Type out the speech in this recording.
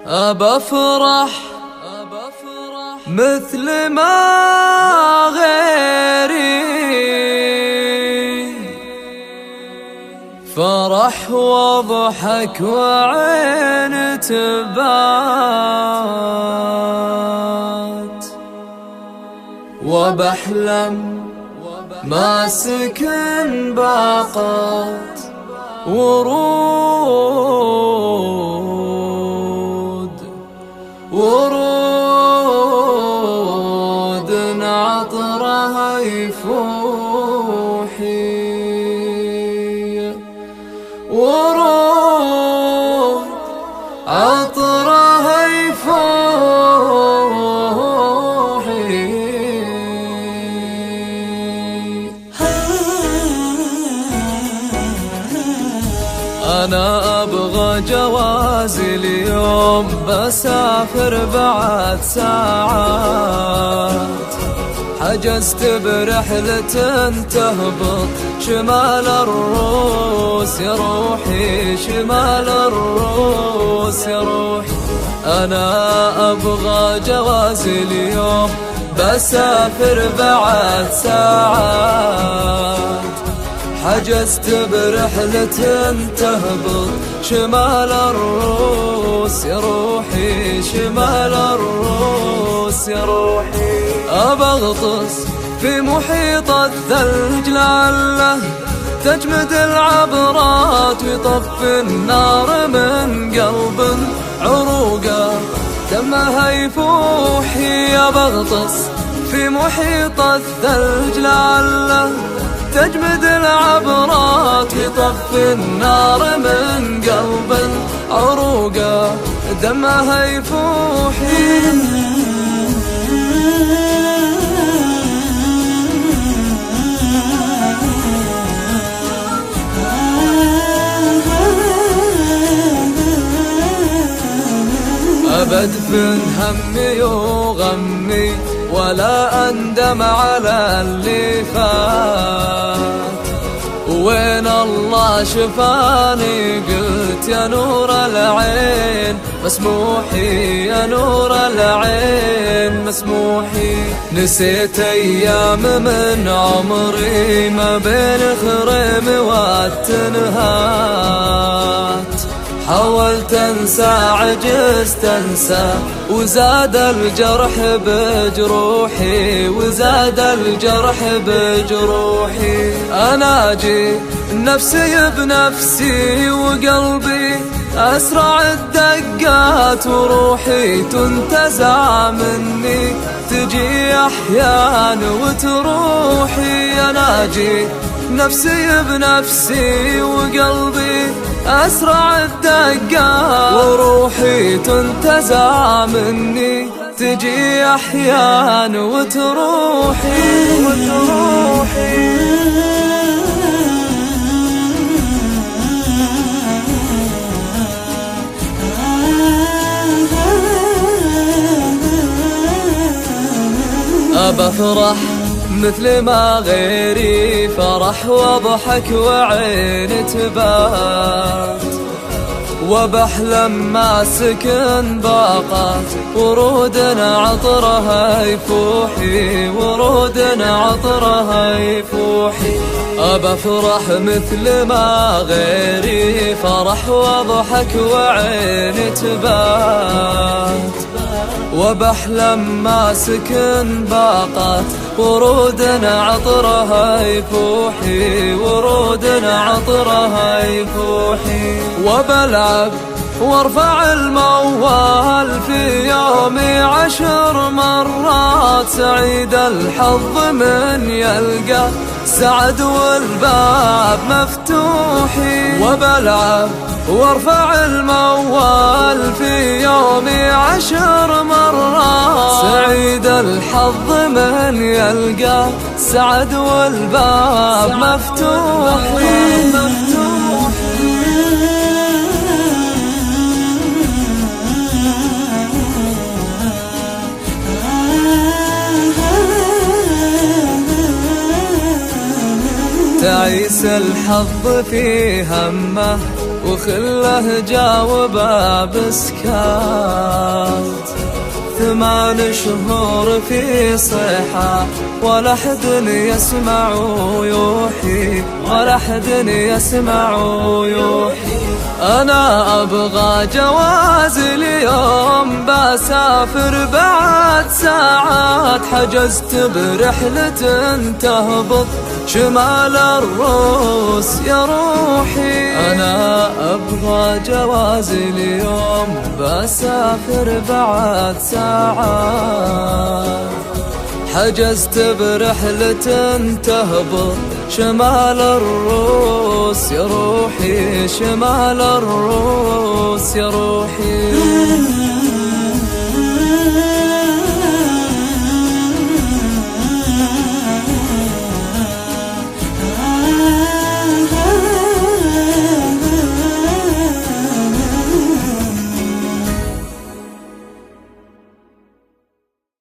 أبى أفرح مثل ما غيري فرح وضحك وعين تبات، وبحلم ما سكن باقات ورود عطرها يفوحي، ورود عطرها يفوحي. أنا أبغى جوازي اليوم، بسافر بعد ساعات، حجزت برحلة تهبط شمال الروس يا روحي، شمال الروس يا روحي. أنا أبغى جوازي اليوم، بسافر بعد ساعات، حجزت برحلة تهبط شمال الروس يا روحي، شمال الروس يا روحي. أبى أغطس في محيط الثلج لعله تجمد العبرات ويطفي النار من قلب عروقه دمها يفوحي. أبى أغطس في محيط الثلج لعله تجمد العبرات يطفي النار من قلب عروقه دمها يفوحي. أبدفن همي وغمي ولا أندم على اللي فات، وين الله شفاني قلت يا نور العين مسموحي، يا نور العين مسموحي. نسيت أيام من عمري ما بين الخريم والتنهات، حاولت انسى عجزت انسى وزاد الجرح بجروحي، وزاد الجرح بجروحي. اناجي نفسي بنفسي وقلبي اسرع الدقات، وروحي تنتزع مني تجي احيان وتروحي. اناجي نفسي بنفسي وقلبي أسرع الدقات، وروحي تنتزع مني تجي أحيان وتروحي. أبى أفرح مثل ما غيري فرح وضحك وعين تبات، وبحلم ما سكن باقات ورود عطرها يفوحي، ورود عطرها يفوحي. أبى أفرح مثل ما غيري فرح وضحك وعين تبات، وبحلم ما سكن باقات ورود عطرها يفوحي، ورود عطرها يفوحي. وبلعب وارفع الموال في يومي 10 مرات، سعيد الحظ من يلقى سعد والباب مفتوحي. وبلعب وارفع الموال في يومي 10 مرات، سعيد الحظ من يلقى سعد والباب مفتوحي. تعيس الحظ في همه وخله جاوبه بسكات. 8 شهور في صيحة ولا حد يسمع يوحي، ولا حد يسمع يوحي. أنا أبغى جواز اليوم بسافر بعد ساعات، حجزت برحلة تهبط شمال الروس يا روحي. أنا أبغى جواز اليوم بسافر بعد ساعات، حجزت برحلة تهبط شمال الروس يا روحي، شمال الروس يا روحي.